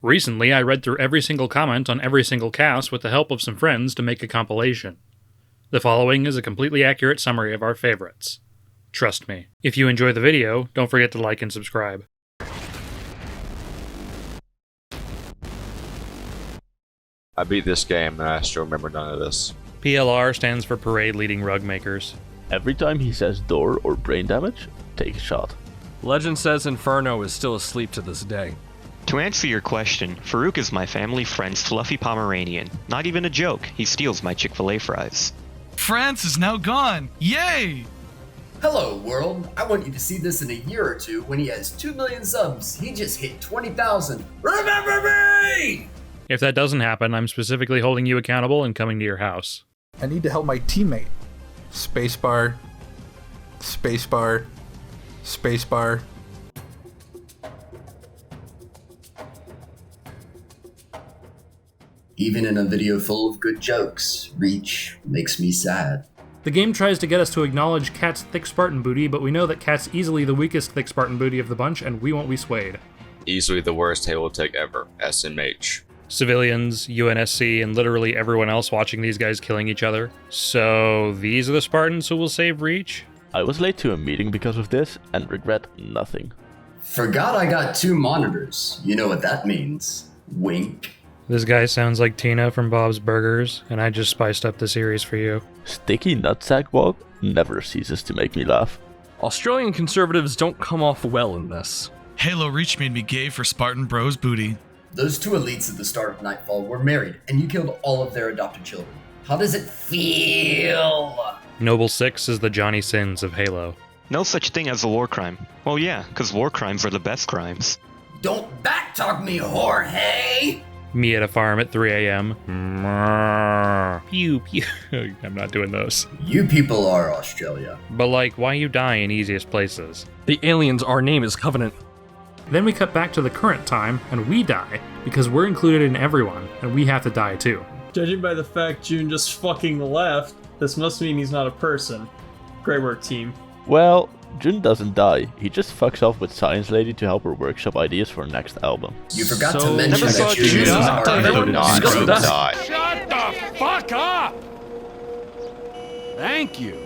Recently, I read through every single comment on every single cast with the help of some friends to make a compilation. The following is a completely accurate summary of our favorites. Trust me. If you enjoy the video, don't forget to like and subscribe. I beat this game and I still remember none of this. PLR stands for Parade Leading Rug Makers. Every time he says door or brain damage, take a shot. Legend says Inferno is still asleep to this day. To answer your question, Farouk is my family friend's fluffy Pomeranian. Not even a joke, he steals my Chick-fil-A fries. France is now gone! Yay! Hello world, I want you to see this in a year or two when he has 2 million subs. He just hit 20,000. Remember me! If that doesn't happen, I'm specifically holding you accountable and coming to your house. I need to help my teammate. Spacebar. Spacebar. Spacebar. Even in a video full of good jokes, Reach makes me sad. The game tries to get us to acknowledge Cat's thick Spartan booty, but we know that Cat's easily the weakest thick Spartan booty of the bunch, and we won't be swayed. Easily the worst Halo tech ever, SMH. Civilians, UNSC, and literally everyone else watching these guys killing each other. So these are the Spartans who will save Reach? I was late to a meeting because of this and regret nothing. Forgot I got 2 monitors. You know what that means. Wink. This guy sounds like Tina from Bob's Burgers, and I just spiced up the series for you. Sticky nutsack walk never ceases to make me laugh. Australian conservatives don't come off well in this. Halo Reach made me gay for Spartan Bros booty. Those 2 elites at the start of Nightfall were married, and you killed all of their adopted children. How does it feel? Noble Six is the Johnny Sins of Halo. No such thing as a war crime. Well yeah, cause war crimes are the best crimes. Don't backtalk me, Jorge! Me at a farm at 3 a.m. Pew, pew. I'm not doing those. You people are Australia. But like, why you die in easiest places? The aliens, our name is Covenant. Then we cut back to the current time, and we die, because we're included in everyone, and we have to die too. Judging by the fact June just fucking left, this must mean he's not a person. Great work, team. Well, Jun doesn't die. He just fucks off with Science Lady to help her workshop ideas for next album. You forgot to mention never saw that June June is die. our Shut the fuck up! Thank you.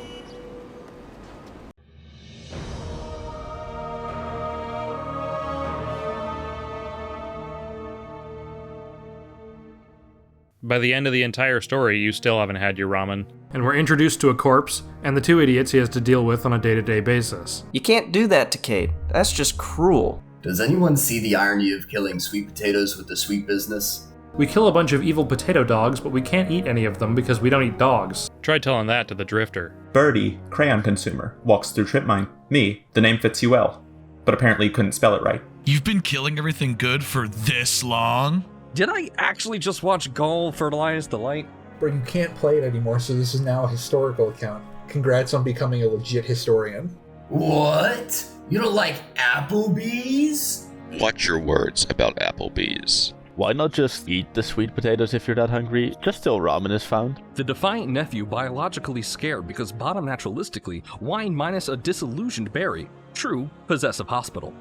By the end of the entire story, you still haven't had your ramen. And we're introduced to a corpse, and the 2 idiots he has to deal with on a day-to-day basis. You can't do that to Kate. That's just cruel. Does anyone see the irony of killing sweet potatoes with the sweet business? We kill a bunch of evil potato dogs, but we can't eat any of them because we don't eat dogs. Try telling that to the Drifter. Beardie, crayon consumer, walks through trip mine. Me, the name fits you well. But apparently you couldn't spell it right. You've been killing everything good for this long? Did I actually just watch Gall fertilize the light? But you can't play it anymore, so this is now a historical account. Congrats on becoming a legit historian. What? You don't like Applebee's? Watch your words about Applebee's. Why not just eat the sweet potatoes if you're that hungry, just till ramen is found? The defiant nephew biologically scared because bottom naturalistically, wine minus a disillusioned berry. True, possessive hospital.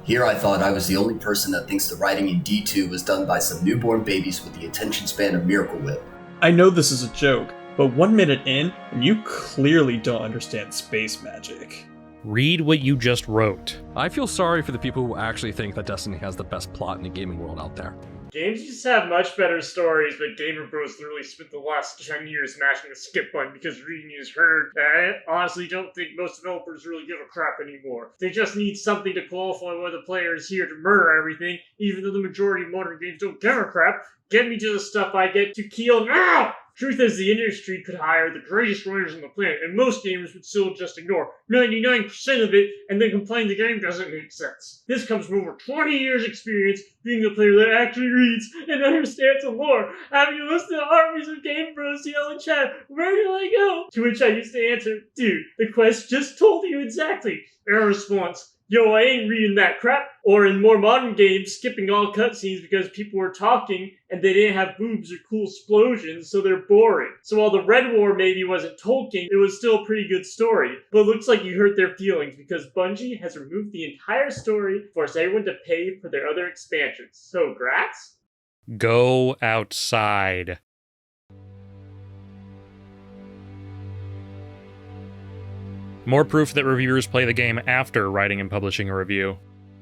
Here I thought I was the only person that thinks the writing in D2 was done by some newborn babies with the attention span of Miracle Whip. I know this is a joke, but 1 minute in, and you clearly don't understand space magic. Read what you just wrote. I feel sorry for the people who actually think that Destiny has the best plot in the gaming world out there. Games just have much better stories, but Gamer Bros literally spent the last 10 years mashing the skip button because reading is hard. I honestly don't think most developers really give a crap anymore. They just need something to qualify why the player is here to murder everything, even though the majority of modern games don't give a crap. Get me to the stuff I get to kill now! Truth is, the industry could hire the greatest writers on the planet, and most gamers would still just ignore 99% of it and then complain the game doesn't make sense. This comes from over 20 years experience being a player that actually reads and understands the lore. Having to listen to armies of Game Bros yell in chat, "Where do I go?" To which I used to answer, "Dude, the quest just told you exactly." Their response, yo, I ain't reading that crap. Or in more modern games, skipping all cutscenes because people were talking and they didn't have boobs or cool explosions, so they're boring. So while the Red War maybe wasn't Tolkien, it was still a pretty good story. But it looks like you hurt their feelings because Bungie has removed the entire story, forced everyone to pay for their other expansions. So, grats? Go outside. More proof that reviewers play the game after writing and publishing a review.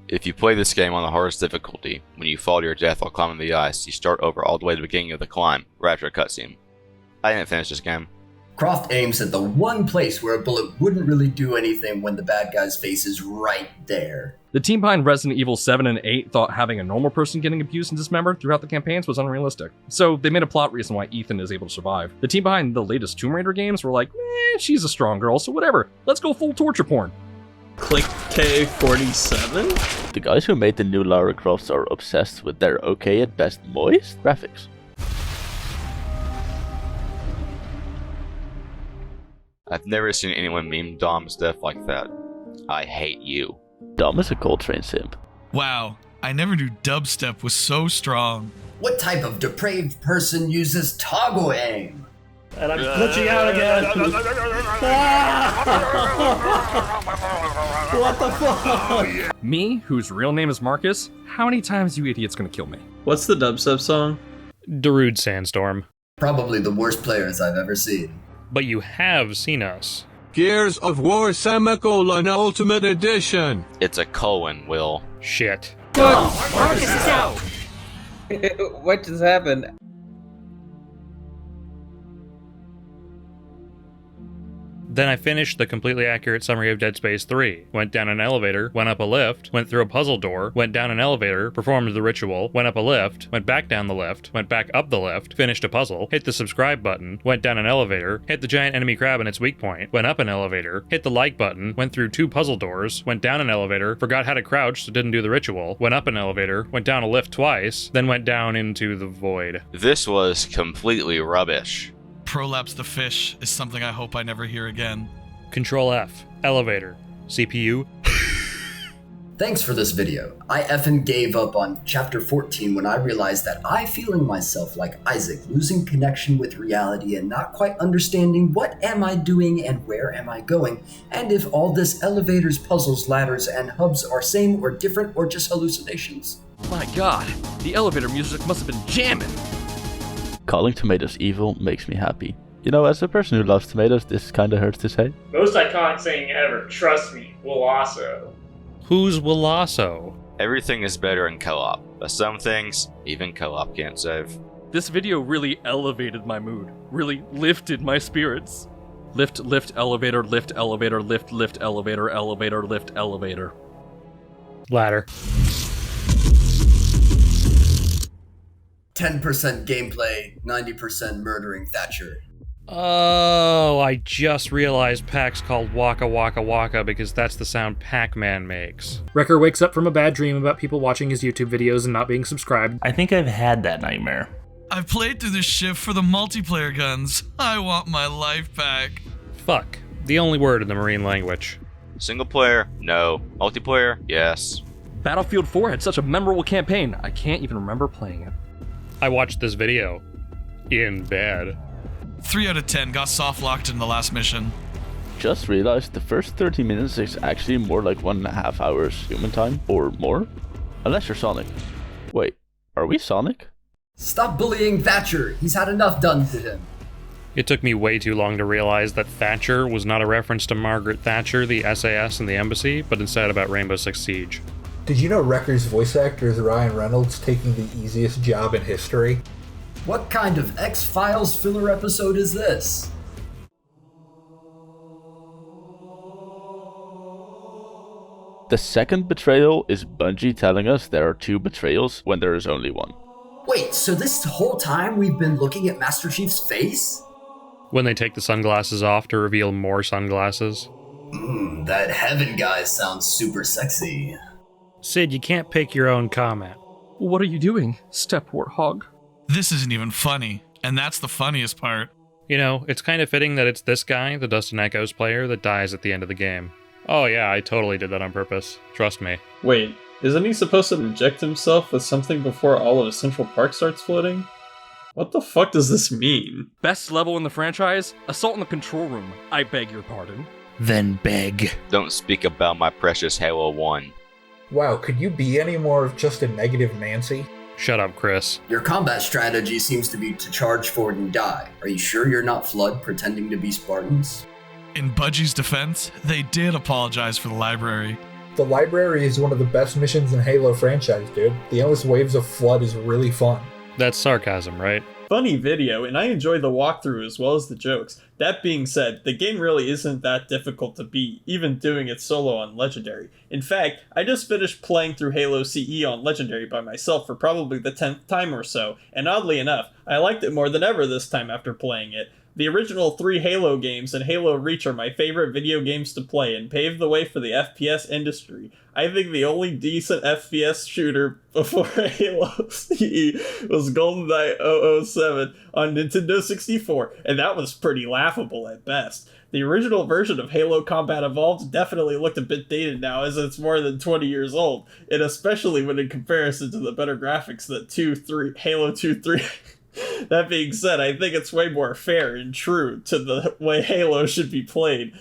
If you play this game on the hardest difficulty, when you fall to your death while climbing the ice, you start over all the way to the beginning of the climb, right after a cutscene. I didn't finish this game. Croft aims at the one place where a bullet wouldn't really do anything when the bad guy's face is right there. The team behind Resident Evil 7 and 8 thought having a normal person getting abused and dismembered throughout the campaigns was unrealistic. So they made a plot reason why Ethan is able to survive. The team behind the latest Tomb Raider games were like, she's a strong girl, so whatever, let's go full torture porn. Click K47? The guys who made the new Lara Crofts are obsessed with their okay at best moist graphics. I've never seen anyone meme Dom stuff like that. I hate you. Dom is a Coltrane simp. Wow, I never knew dubstep was so strong. What type of depraved person uses toggle aim? And I'm glitching out again. What the fuck? Me, whose real name is Marcus, how many times you idiots gonna kill me? What's the dubstep song? Darude Sandstorm. Probably the worst players I've ever seen. But you have seen us. Gears of War Semicolon Ultimate Edition. It's a colon, Will. Shit. Marcus is out! What just happened? Then I finished the completely accurate summary of Dead Space 3. Went down an elevator, went up a lift, went through a puzzle door, went down an elevator, performed the ritual, went up a lift, went back down the lift, went back up the lift, finished a puzzle, hit the subscribe button, went down an elevator, hit the giant enemy crab in its weak point, went up an elevator, hit the like button, went through 2 puzzle doors, went down an elevator, forgot how to crouch so didn't do the ritual, went up an elevator, went down a lift twice, then went down into the void. This was completely rubbish. Prolapse the fish is something I hope I never hear again. Control F. Elevator. CPU. Thanks for this video. I effing gave up on chapter 14 when I realized that I feeling myself like Isaac, losing connection with reality and not quite understanding what am I doing and where am I going, and if all this elevators, puzzles, ladders, and hubs are same or different or just hallucinations. My god, the elevator music must have been jamming. Calling tomatoes evil makes me happy. You know, as a person who loves tomatoes, this kinda hurts to say. Most iconic saying ever, trust me, will also. Who's Willasso? Everything is better in co-op, but some things, even co-op can't save. This video really elevated my mood, really lifted my spirits. Lift, lift, elevator, lift, elevator, lift, lift, elevator, elevator, lift, elevator. Ladder. 10% gameplay, 90% murdering Thatcher. Oh, I just realized Pack's called Waka Waka Waka because that's the sound Pac-Man makes. Wrecker wakes up from a bad dream about people watching his YouTube videos and not being subscribed. I think I've had that nightmare. I've played through this ship for the multiplayer guns. I want my life back. Fuck. The only word in the Marine language. Single player? No. Multiplayer? Yes. Battlefield 4 had such a memorable campaign, I can't even remember playing it. I watched this video. In bed. 3 out of 10 got soft locked in the last mission. Just realized the first 30 minutes is actually more like 1.5 hours human time, or more? Unless you're Sonic. Wait, are we Sonic? Stop bullying Thatcher, he's had enough done to him. It took me way too long to realize that Thatcher was not a reference to Margaret Thatcher, the SAS and the embassy, but instead about Rainbow Six Siege. Did you know Wrecker's voice actor is Ryan Reynolds taking the easiest job in history? What kind of X-Files filler episode is this? The second betrayal is Bungie telling us there are 2 betrayals when there is only 1. Wait, so this whole time we've been looking at Master Chief's face? When they take the sunglasses off to reveal more sunglasses. That heaven guy sounds super sexy. Sid, you can't pick your own comment. What are you doing, Step Warthog? This isn't even funny, and that's the funniest part. You know, it's kind of fitting that it's this guy, the Dustin Echoes player, that dies at the end of the game. Oh yeah, I totally did that on purpose. Trust me. Wait, isn't he supposed to inject himself with something before all of Central Park starts flooding? What the fuck does this mean? Best level in the franchise? Assault in the control room. I beg your pardon. Then beg. Don't speak about my precious Halo 1. Wow, could you be any more of just a negative Nancy? Shut up, Chris. Your combat strategy seems to be to charge forward and die. Are you sure you're not Flood pretending to be Spartans? In Budgie's defense, they did apologize for the library. The library is one of the best missions in Halo franchise, dude. The Endless Waves of Flood is really fun. That's sarcasm, right? Funny video, and I enjoyed the walkthrough as well as the jokes. That being said, the game really isn't that difficult to beat, even doing it solo on Legendary. In fact, I just finished playing through Halo CE on Legendary by myself for probably the 10th time or so, and oddly enough, I liked it more than ever this time after playing it. The original 3 Halo games and Halo Reach are my favorite video games to play and paved the way for the FPS industry. I think the only decent FPS shooter before Halo CE was GoldenEye 007 on Nintendo 64, and that was pretty laughable at best. The original version of Halo Combat Evolved definitely looked a bit dated now, as it's more than 20 years old, and especially when in comparison to the better graphics that Halo 2, 3... That being said, I think it's way more fair and true to the way Halo should be played.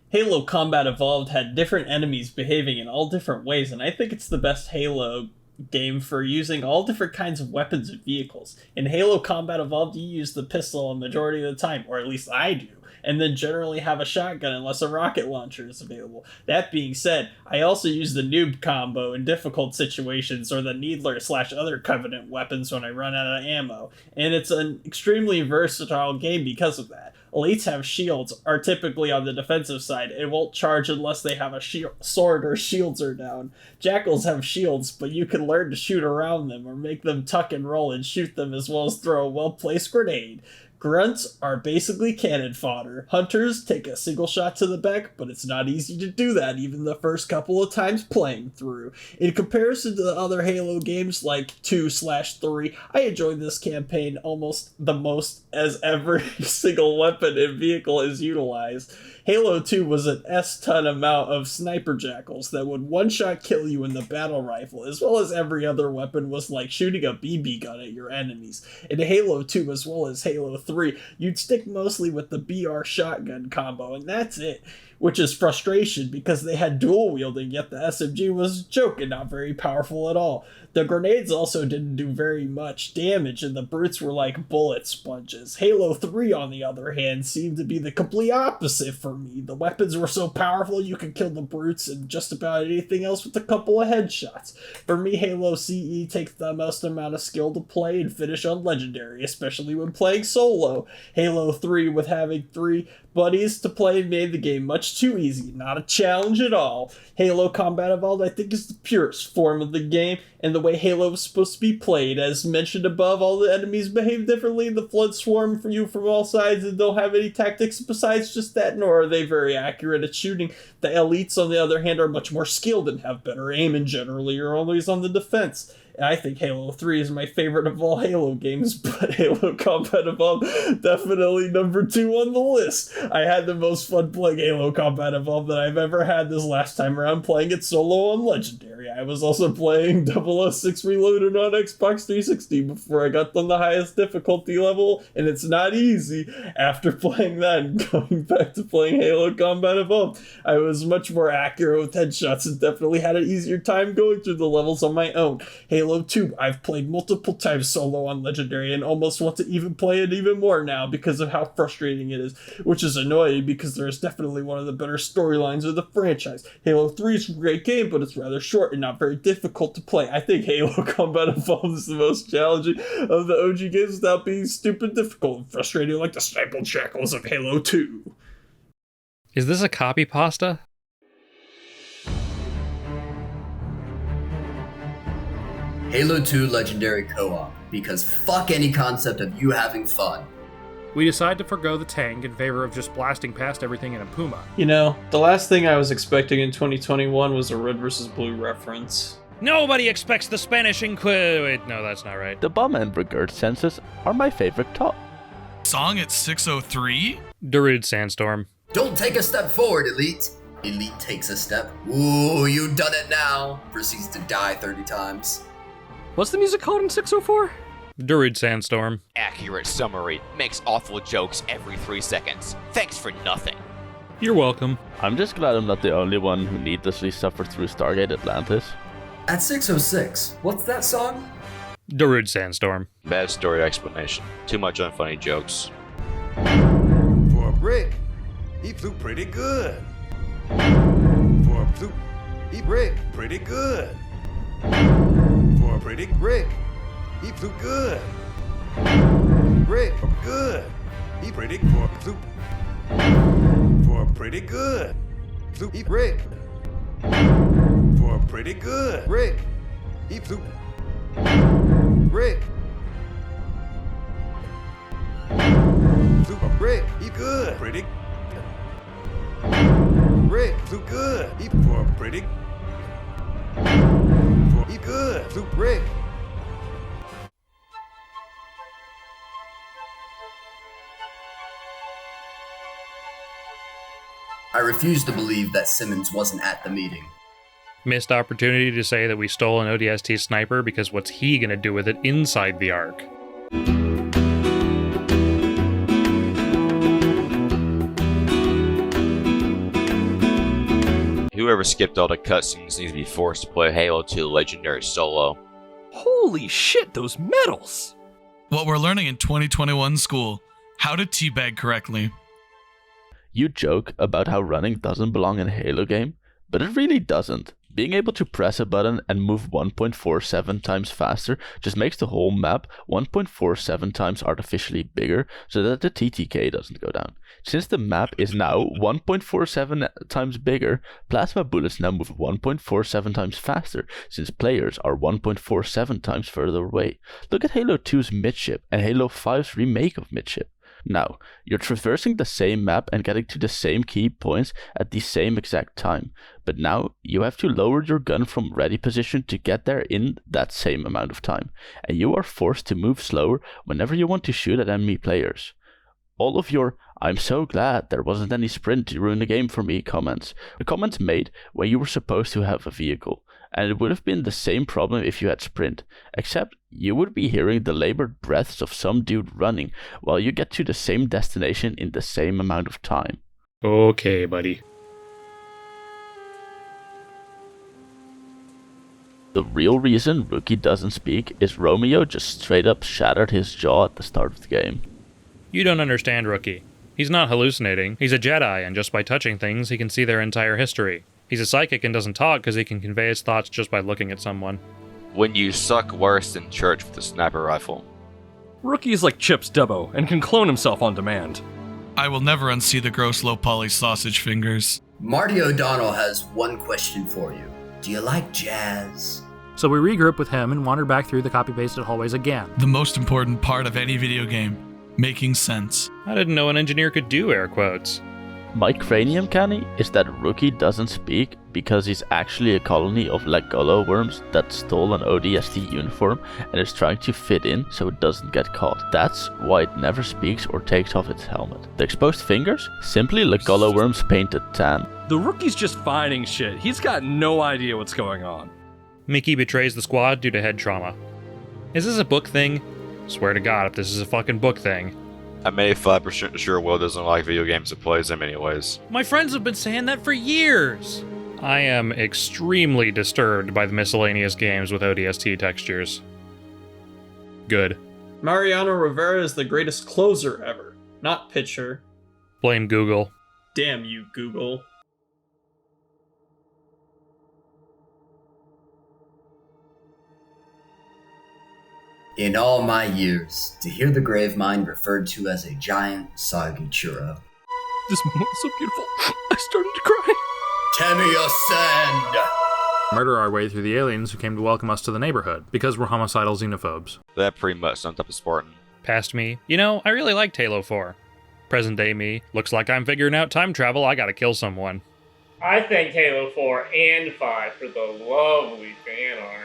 Halo Combat Evolved had different enemies behaving in all different ways, and I think it's the best Halo game for using all different kinds of weapons and vehicles. In Halo Combat Evolved, you use the pistol a majority of the time, or at least I do, and then generally have a shotgun unless a rocket launcher is available. That being said, I also use the noob combo in difficult situations, or the Needler/other Covenant weapons when I run out of ammo, and it's an extremely versatile game because of that. Elites have shields, are typically on the defensive side, and won't charge unless they have a sword or shields are down. Jackals have shields, but you can learn to shoot around them, or make them tuck and roll and shoot them, as well as throw a well-placed grenade. Grunts are basically cannon fodder. Hunters take a single shot to the back, but it's not easy to do that even the first couple of times playing through. In comparison to the other Halo games like 2/3, I enjoyed this campaign almost the most, as every single weapon and vehicle is utilized. Halo 2 was an S-ton amount of sniper jackals that would one-shot kill you in the battle rifle, as well as every other weapon was like shooting a BB gun at your enemies. In Halo 2 as well as Halo 3, you'd stick mostly with the BR shotgun combo, and that's it. Which is frustration because they had dual wielding, yet the SMG was a joke and not very powerful at all. The grenades also didn't do very much damage, and the brutes were like bullet sponges. Halo 3, on the other hand, seemed to be the complete opposite for me. The weapons were so powerful you could kill the brutes and just about anything else with a couple of headshots. For me, Halo CE takes the most amount of skill to play and finish on Legendary, especially when playing solo. Halo 3, with having 3 buddies to play, made the game much too easy, not a challenge at all. Halo Combat Evolved, I think, is the purest form of the game, and the way Halo was supposed to be played. As mentioned above, all the enemies behave differently, the Flood swarm for you from all sides and don't have any tactics besides just that, nor are they very accurate at shooting. The Elites, on the other hand, are much more skilled and have better aim, and generally are always on the defense. I think Halo 3 is my favorite of all Halo games, but Halo Combat Evolved definitely number 2 on the list. I had the most fun playing Halo Combat Evolved that I've ever had this last time around playing it solo on Legendary. I was also playing 006 Reloaded on Xbox 360 before I got on the highest difficulty level, and it's not easy. After playing that and going back to playing Halo Combat Evolved, I was much more accurate with headshots and definitely had an easier time going through the levels on my own. Halo 2, I've played multiple times solo on Legendary and almost want to even play it even more now because of how frustrating it is, which is annoying because there is definitely one of the better storylines of the franchise. Halo 3 is a great game, but it's rather short and not very difficult to play. I think Halo Combat Evolved is the most challenging of the OG games without being stupid difficult and frustrating like the sniper jackals of Halo 2. Is this a copy pasta? Halo 2 Legendary Co-op, because fuck any concept of you having fun. We decide to forgo the tank in favor of just blasting past everything in a Puma. You know, the last thing I was expecting in 2021 was a Red vs. Blue reference. Nobody expects the Spanish Wait, no, that's not right. The bomb and brigade senses are my favorite top. Song at 603? Darude Sandstorm. Don't take a step forward, Elite. Elite takes a step. Ooh, you done it now. Proceeds to die 30 times. What's the music called in 604? Darude Sandstorm. Accurate summary. Makes awful jokes every 3 seconds. Thanks for nothing. You're welcome. I'm just glad I'm not the only one who needlessly suffered through Stargate Atlantis. At 606, what's that song? Darude Sandstorm. Bad story explanation. Too much unfunny jokes. For a brick, he flew pretty good. For a flew, he brick pretty good. For a pretty brick, he flew good. Brick good. He pretty for a flew. For pretty good. Flew he brick. For pretty good. Brick. He flew. Brick. Flew a brick. He good. Pretty. Brick. Flew good. He for pretty. For he good. Flew brick. I refuse to believe that Simmons wasn't at the meeting. Missed opportunity to say that we stole an ODST sniper because what's he gonna do with it inside the Ark? Whoever skipped all the cutscenes needs to be forced to play Halo 2 Legendary solo. Holy shit, those medals! What we're learning in 2021 school. How to teabag correctly. You joke about how running doesn't belong in a Halo game, but it really doesn't. Being able to press a button and move 1.47 times faster just makes the whole map 1.47 times artificially bigger so that the TTK doesn't go down. Since the map is now 1.47 times bigger, plasma bullets now move 1.47 times faster since players are 1.47 times further away. Look at Halo 2's midship and Halo 5's remake of midship. Now, you're traversing the same map and getting to the same key points at the same exact time, but now you have to lower your gun from ready position to get there in that same amount of time, and you are forced to move slower whenever you want to shoot at enemy players. All of your "I'm so glad there wasn't any sprint to ruin the game for me" comments are comments made when you were supposed to have a vehicle, and it would have been the same problem if you had sprint, except you would be hearing the labored breaths of some dude running while you get to the same destination in the same amount of time. Okay, buddy. The real reason Rookie doesn't speak is Romeo just straight up shattered his jaw at the start of the game. You don't understand, Rookie. He's not hallucinating. He's a Jedi, and just by touching things, he can see their entire history. He's a psychic and doesn't talk because he can convey his thoughts just by looking at someone. When you suck worse than church with a sniper rifle. Rookie is like Chip's Dubbo and can clone himself on demand. I will never unsee the gross low-poly sausage fingers. Marty O'Donnell has one question for you. Do you like jazz? So we regroup with him and wander back through the copy-pasted hallways again. The most important part of any video game. Making sense. I didn't know an engineer could do air quotes. My cranium canny is that Rookie doesn't speak because he's actually a colony of Legolo worms that stole an ODST uniform and is trying to fit in so it doesn't get caught. That's why it never speaks or takes off its helmet. The exposed fingers? Simply Legolo worms painted tan. The Rookie's just finding shit. He's got no idea what's going on. Mickey betrays the squad due to head trauma. Is this a book thing? Swear to God, if this is a fucking book thing. I'm 85% sure Will doesn't like video games and plays them anyways. My friends have been saying that for years! I am extremely disturbed by the miscellaneous games with ODST textures. Good. Mariano Rivera is the greatest closer ever, not pitcher. Blame Google. Damn you, Google. In all my years, to hear the Gravemind referred to as a giant, soggy churro. This moment was so beautiful, I started to cry. Temmie, ascend! Murder our way through the aliens who came to welcome us to the neighborhood, because we're homicidal xenophobes. That pretty much sums up a Spartan. Past me. You know, I really liked Halo 4. Present day me. Looks like I'm figuring out time travel, I gotta kill someone. I thank Halo 4 and 5 for the lovely fan art.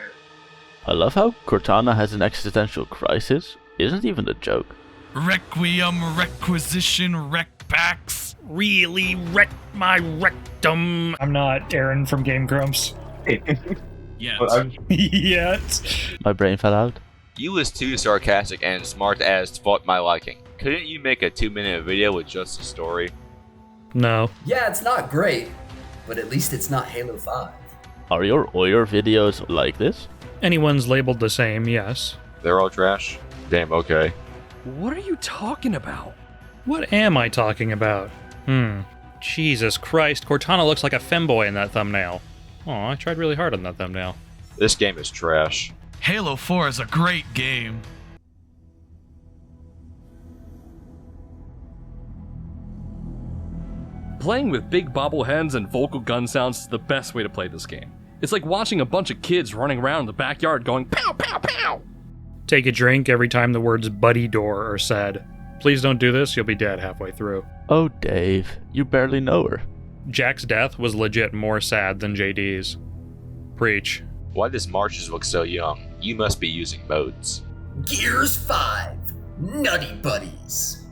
I love how Cortana has an existential crisis. Isn't even a joke. Requiem, requisition, rec packs. really wrecked my rectum. I'm not Aaron from Game Grumps. Yet. My brain fell out. You was too sarcastic and smart as to fault my liking. Couldn't you make a 2-minute video with just a story? No. Yeah, it's not great, but at least it's not Halo 5. Are your Oyer videos like this? Anyone's labeled the same, yes. They're all trash? Damn, okay. What are you talking about? What am I talking about? Jesus Christ, Cortana looks like a femboy in that thumbnail. Aw, I tried really hard on that thumbnail. This game is trash. Halo 4 is a great game. Playing with big bobbleheads and vocal gun sounds is the best way to play this game. It's like watching a bunch of kids running around in the backyard going pow pow pow! Take a drink every time the words buddy door are said. Please don't do this, you'll be dead halfway through. Oh, Dave, you barely know her. Jack's death was legit more sad than JD's. Preach. Why does Marches look so young? You must be using modes. Gears 5, Nutty Buddies.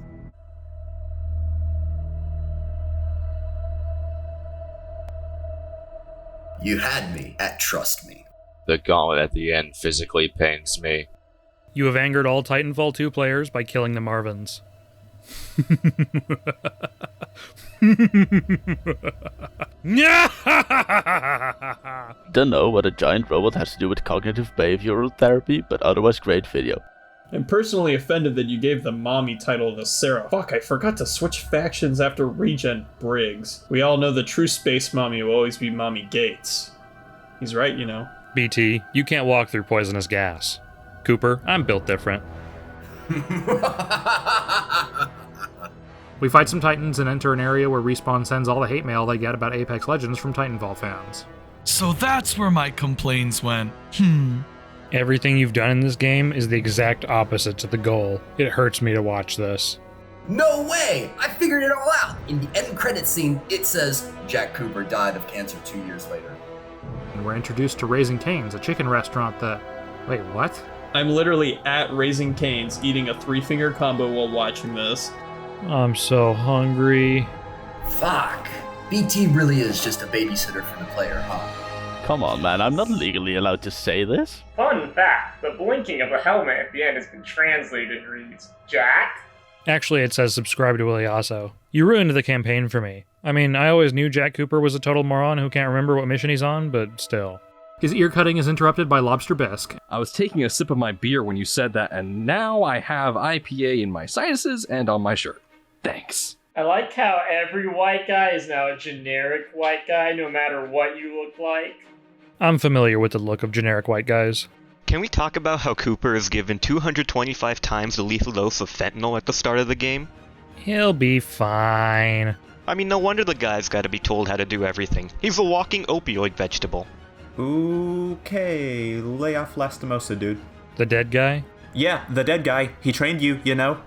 You had me at trust me. The gauntlet at the end physically pains me. You have angered all Titanfall 2 players by killing the Marvins. Don't know what a giant robot has to do with cognitive behavioral therapy, but otherwise great video. I'm personally offended that you gave the mommy title to Sarah. Fuck, I forgot to switch factions after Regen Briggs. We all know the true space mommy will always be Mommy Gates. He's right, you know. BT, you can't walk through poisonous gas. Cooper, I'm built different. We fight some Titans and enter an area where Respawn sends all the hate mail they get about Apex Legends from Titanfall fans. So that's where my complaints went. Everything you've done in this game is the exact opposite to the goal. It hurts me to watch this. No way! I figured it all out! In the end credits scene, it says, Jack Cooper died of cancer 2 years later. And we're introduced to Raising Cane's, a chicken restaurant that... Wait, what? I'm literally at Raising Cane's eating a 3-finger combo while watching this. I'm so hungry. Fuck. BT really is just a babysitter for the player, huh? Come on, man, I'm not legally allowed to say this. Fun fact, the blinking of the helmet at the end has been translated and reads, Jack? Actually, it says subscribe to Williasso. You ruined the campaign for me. I mean, I always knew Jack Cooper was a total moron who can't remember what mission he's on, but still. His ear cutting is interrupted by Lobster Bisque. I was taking a sip of my beer when you said that, and now I have IPA in my sinuses and on my shirt. Thanks. I like how every white guy is now a generic white guy, no matter what you look like. I'm familiar with the look of generic white guys. Can we talk about how Cooper is given 225 times the lethal dose of fentanyl at the start of the game? He'll be fine. I mean, no wonder the guy's gotta be told how to do everything. He's a walking opioid vegetable. Okay, lay off Lastimosa, dude. The dead guy? Yeah, the dead guy. He trained you, you know?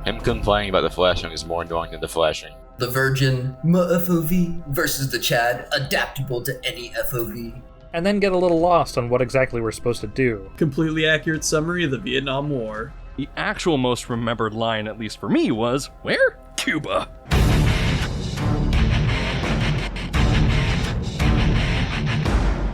Him complaining about the flashing is more annoying than the flashing. The Virgin, FOV, versus the Chad, adaptable to any FOV. And then get a little lost on what exactly we're supposed to do. Completely accurate summary of the Vietnam War. The actual most remembered line, at least for me, was, where? Cuba.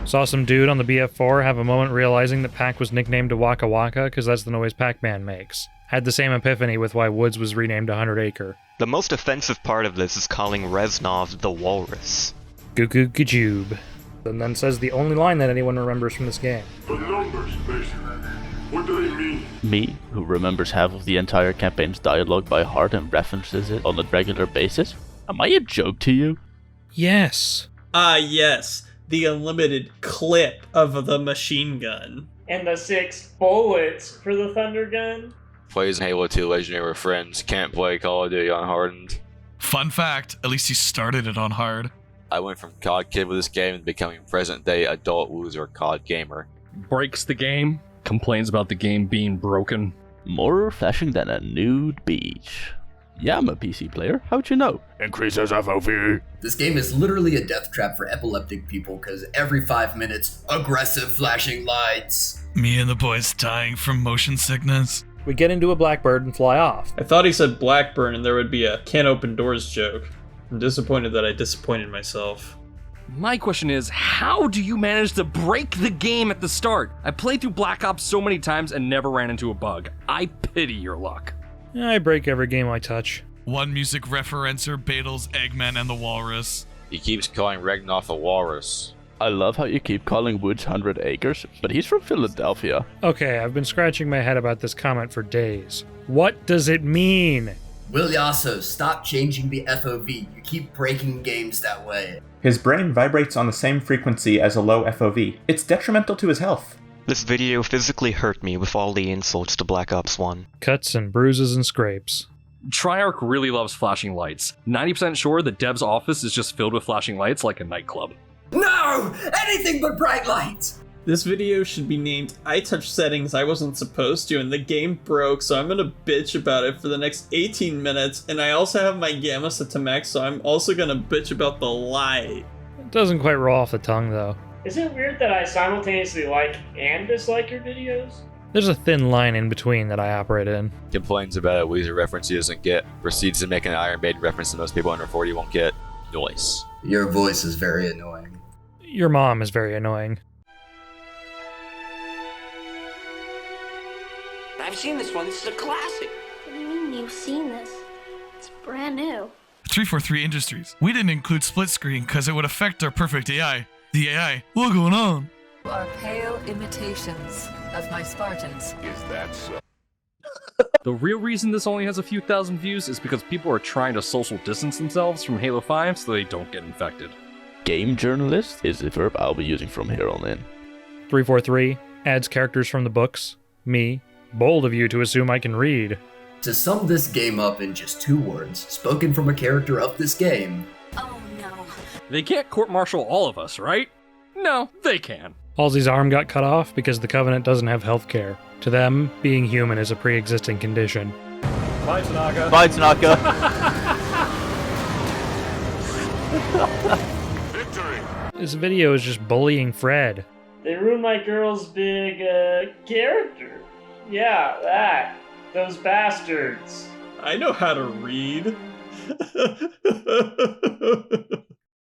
Saw some dude on the BF4 have a moment realizing that Pac was nicknamed Waka Waka because that's the noise Pac-Man makes. Had the same epiphany with why Woods was renamed 100 Acre. The most offensive part of this is calling Reznov the Walrus. Goo Gajoob. And then says the only line that anyone remembers from this game. The numbers, basically. What do they mean? Me, who remembers half of the entire campaign's dialogue by heart and references it on a regular basis? Am I a joke to you? Yes. Yes. The unlimited clip of the machine gun. And the 6 bullets for the thunder gun. Plays in Halo 2 Legendary with friends, can't play Call of Duty on hardened. Fun fact, at least he started it on hard. I went from COD kid with this game to becoming present-day adult loser COD gamer. Breaks the game, complains about the game being broken. More refreshing than a nude beach. Yeah, I'm a PC player. How'd you know? Increases FOV. This game is literally a death trap for epileptic people because every 5 minutes, aggressive flashing lights. Me and the boys dying from motion sickness. We get into a Blackbird and fly off. I thought he said Blackburn and there would be a can't open doors joke. I'm disappointed that I disappointed myself. My question is, how do you manage to break the game at the start? I played through Black Ops so many times and never ran into a bug. I pity your luck. I break every game I touch. One music referencer battles Eggman and the Walrus. He keeps calling Regnoff a walrus. I love how you keep calling Woods 100 Acres, but he's from Philadelphia. Okay, I've been scratching my head about this comment for days. What does it mean? Will Yasso, stop changing the FOV. You keep breaking games that way. His brain vibrates on the same frequency as a low FOV. It's detrimental to his health. This video physically hurt me with all the insults to Black Ops 1. Cuts and bruises and scrapes. Treyarch really loves flashing lights. 90% sure the dev's office is just filled with flashing lights like a nightclub. No! Anything but bright lights! This video should be named I touched settings I wasn't supposed to and the game broke, so I'm gonna bitch about it for the next 18 minutes, and I also have my gamma set to max, so I'm also gonna bitch about the light. It doesn't quite roll off the tongue, though. Is it weird that I simultaneously like and dislike your videos? There's a thin line in between that I operate in. Complains about a Weezer reference he doesn't get. Proceeds to make an Iron Maiden reference that most people under 40 won't get. Noise. Your voice is very annoying. Your mom is very annoying. I've seen this one. This is a classic. What do you mean you've seen this? It's brand new. 343 Industries. We didn't include split screen because it would affect our perfect AI. The AI. What's going on? Are pale imitations of my Spartans. Is that so? The real reason this only has a few thousand views is because people are trying to social distance themselves from Halo 5 so they don't get infected. Game journalist is the verb I'll be using from here on in. 343 adds characters from the books. Me. Bold of you to assume I can read. To sum this game up in just 2 words, spoken from a character of this game. Oh no. They can't court-martial all of us, right? No, they can. Halsey's arm got cut off because the Covenant doesn't have healthcare. To them, being human is a pre-existing condition. Bye, Tanaka. Bye, Tanaka. Victory! This video is just bullying Fred. They ruined my girl's big, character. Yeah, that. Those bastards. I know how to read.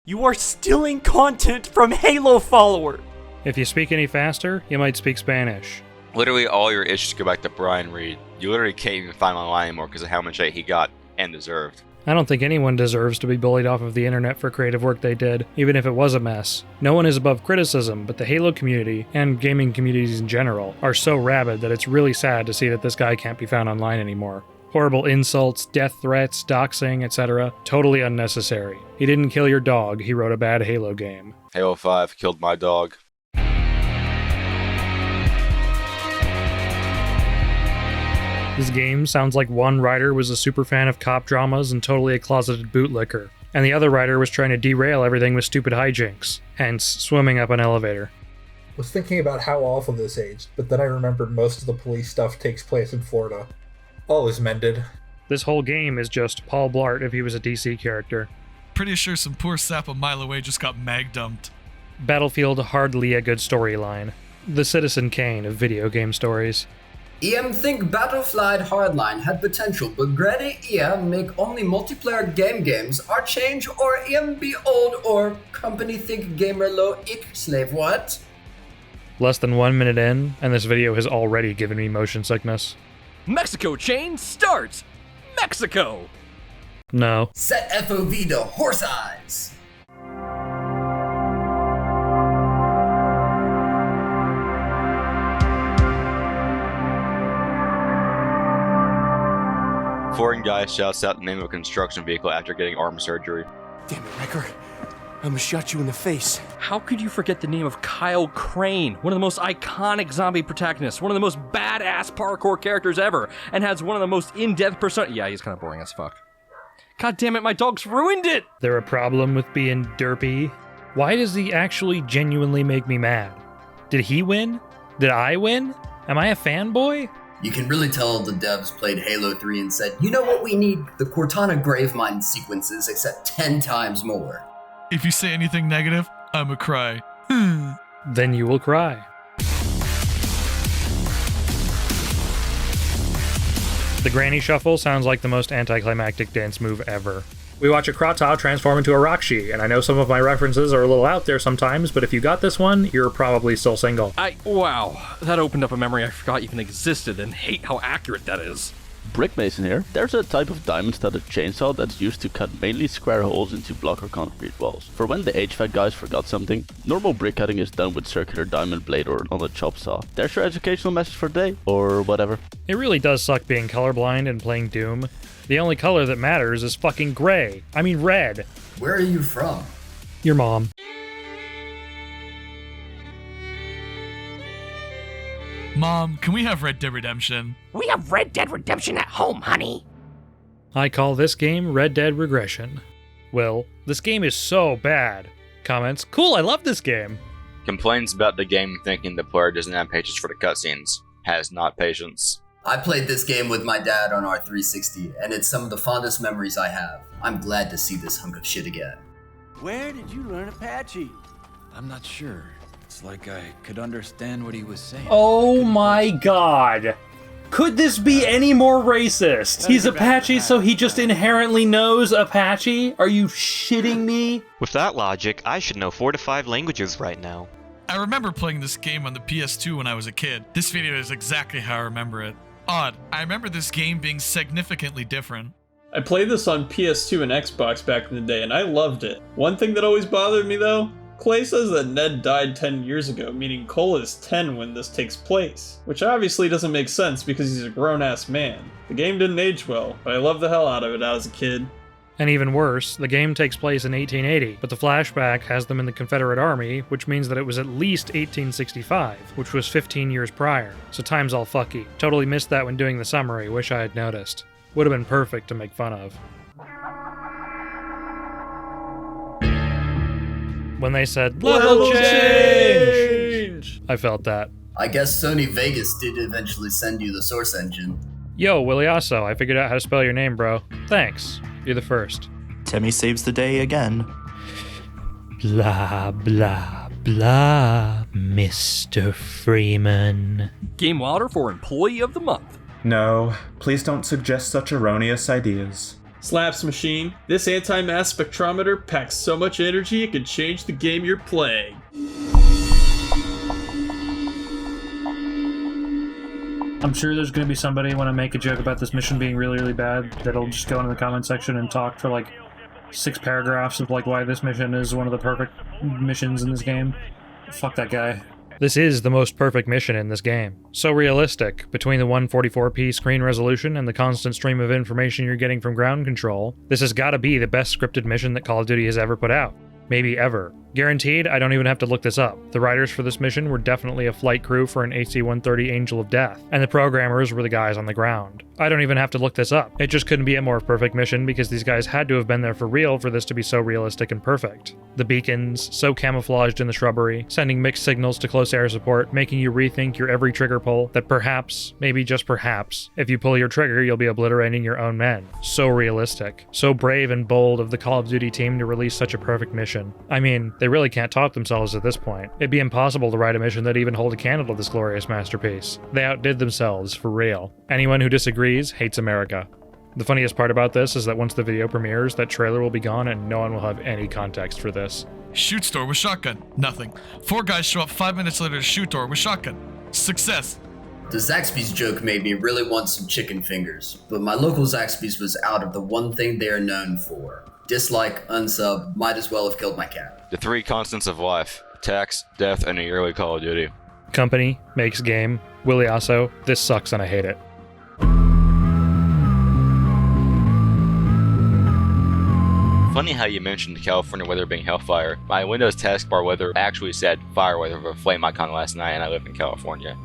You are stealing content from Halo follower. If you speak any faster, you might speak Spanish. Literally all your issues go back to Brian Reed. You literally can't even find him online anymore because of how much hate he got and deserved. I don't think anyone deserves to be bullied off of the internet for creative work they did, even if it was a mess. No one is above criticism, but the Halo community, and gaming communities in general, are so rabid that it's really sad to see that this guy can't be found online anymore. Horrible insults, death threats, doxing, etc. Totally unnecessary. He didn't kill your dog, he wrote a bad Halo game. Halo 5 killed my dog. This game sounds like one writer was a super fan of cop dramas and totally a closeted bootlicker, and the other writer was trying to derail everything with stupid hijinks, hence swimming up an elevator. Was thinking about how awful this aged, but then I remembered most of the police stuff takes place in Florida. All is mended. This whole game is just Paul Blart if he was a DC character. Pretty sure some poor sap a mile away just got mag dumped. Battlefield hardly a good storyline. The Citizen Kane of video game stories. Think Battlefield Hardline had potential, but Grady make only multiplayer games or change or be old or company think gamer low ick slave what? Less than 1 minute in, and this video has already given me motion sickness. Mexico chain starts! Mexico! No. Set FOV to horse eyes! Foreign guy shouts out the name of a construction vehicle after getting arm surgery. Damn it, Wrecker. I'm gonna shot you in the face. How could you forget the name of Kyle Crane, one of the most iconic zombie protagonists, one of the most badass parkour characters ever, and has one of the most in-depth Yeah, he's kind of boring as fuck. God damn it, my dog's ruined it! There a problem with being derpy? Why does he actually genuinely make me mad? Did he win? Did I win? Am I a fanboy? You can really tell the devs played Halo 3 and said, you know what we need? The Cortana Gravemind sequences, except 10 times more. If you say anything negative, I'ma cry. Then you will cry. The granny shuffle sounds like the most anticlimactic dance move ever. We watch a Krata transform into a Rakshi, and I know some of my references are a little out there sometimes, but if you got this one, you're probably still single. Wow, that opened up a memory I forgot even existed, and hate how accurate that is. Brick Mason here. There's a type of diamond-studded chainsaw that's used to cut mainly square holes into block or concrete walls. For when the HVAC guys forgot something, normal brick cutting is done with circular diamond blade or on a chop saw. There's your educational message for the day, or whatever. It really does suck being colorblind and playing Doom. The only color that matters is fucking gray. I mean red. Where are you from? Your mom. Mom, can we have Red Dead Redemption? We have Red Dead Redemption at home, honey. I call this game Red Dead Regression. Will, this game is so bad. Comments, cool, I love this game. Complains about the game thinking the player doesn't have patience for the cutscenes. Has not patience. I played this game with my dad on our 360, and it's some of the fondest memories I have. I'm glad to see this hunk of shit again. Where did you learn Apache? I'm not sure. It's like I could understand what he was saying. Oh my god. Could this be any more racist? He's Apache, so he just inherently knows Apache? Are you shitting me? With that logic, I should know 4 to 5 languages right now. I remember playing this game on the PS2 when I was a kid. This video is exactly how I remember it. Odd, I remember this game being significantly different. I played this on PS2 and Xbox back in the day, and I loved it. One thing that always bothered me though, Clay says that Ned died 10 years ago, meaning Cole is 10 when this takes place, which obviously doesn't make sense because he's a grown-ass man. The game didn't age well, but I loved the hell out of it as a kid. And even worse, the game takes place in 1880, but the flashback has them in the Confederate Army, which means that it was at least 1865, which was 15 years prior. So time's all fucky. Totally missed that when doing the summary, wish I had noticed. Would have been perfect to make fun of. When they said, level change! I felt that. I guess Sony Vegas did eventually send you the Source Engine. Yo, Willyasso, I figured out how to spell your name, bro. Thanks. You're the first. Temmie saves the day again. Blah, blah, blah, Mr. Freeman. Game Wylder for Employee of the Month. No, please don't suggest such erroneous ideas. Slaps Machine, this anti-mass spectrometer packs so much energy it could change the game you're playing. I'm sure there's going to be somebody when I make a joke about this mission being really, really bad that'll just go into the comment section and talk for like 6 paragraphs of like why this mission is one of the perfect missions in this game. Fuck that guy. This is the most perfect mission in this game. So realistic, between the 144p screen resolution and the constant stream of information you're getting from ground control, this has got to be the best scripted mission that Call of Duty has ever put out. Maybe ever. Guaranteed, I don't even have to look this up. The writers for this mission were definitely a flight crew for an AC-130 Angel of Death, and the programmers were the guys on the ground. I don't even have to look this up. It just couldn't be a more perfect mission because these guys had to have been there for real for this to be so realistic and perfect. The beacons, so camouflaged in the shrubbery, sending mixed signals to close air support, making you rethink your every trigger pull, that perhaps, maybe just perhaps, if you pull your trigger you'll be obliterating your own men. So realistic. So brave and bold of the Call of Duty team to release such a perfect mission. I mean, they really can't top themselves at this point. It'd be impossible to write a mission that even hold a candle to this glorious masterpiece. They outdid themselves, for real. Anyone who disagrees hates America. The funniest part about this is that once the video premieres, that trailer will be gone and no one will have any context for this. Shoot store with shotgun. Nothing. 4 guys show up 5 minutes later to shoot door with shotgun. Success. The Zaxby's joke made me really want some chicken fingers, but my local Zaxby's was out of the one thing they are known for. Dislike, unsub, might as well have killed my cat. The 3 constants of life: tax, death, and a yearly Call of Duty. Company makes game. Willyasso, this sucks and I hate it. Funny how you mentioned California weather being hellfire. My Windows taskbar weather actually said fire weather for a flame icon last night, and I live in California.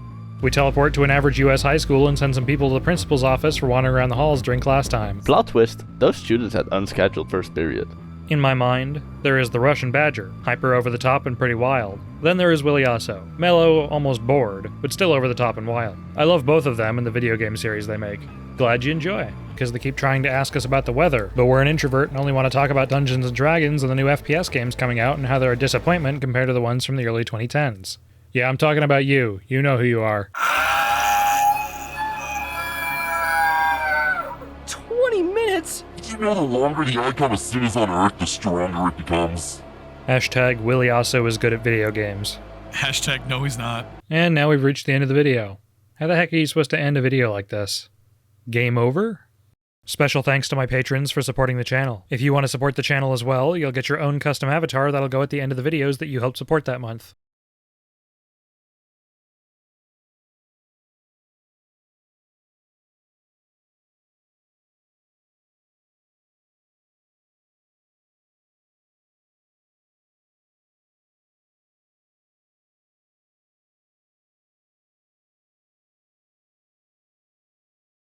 We teleport to an average US high school and send some people to the principal's office for wandering around the halls during class time. Plot twist, those students had unscheduled first period. In my mind, there is the Russian Badger, hyper over the top and pretty wild. Then there is Willyasso, mellow, almost bored, but still over the top and wild. I love both of them in the video game series they make. Glad you enjoy, because they keep trying to ask us about the weather, but we're an introvert and only want to talk about Dungeons and Dragons and the new FPS games coming out and how they're a disappointment compared to the ones from the early 2010s. Yeah, I'm talking about you. You know who you are. you know the longer the icon stays on Earth, the stronger it becomes? Hashtag Willie also is good at video games. Hashtag no he's not. And now we've reached the end of the video. How the heck are you supposed to end a video like this? Game over? Special thanks to my patrons for supporting the channel. If you want to support the channel as well, you'll get your own custom avatar that'll go at the end of the videos that you helped support that month.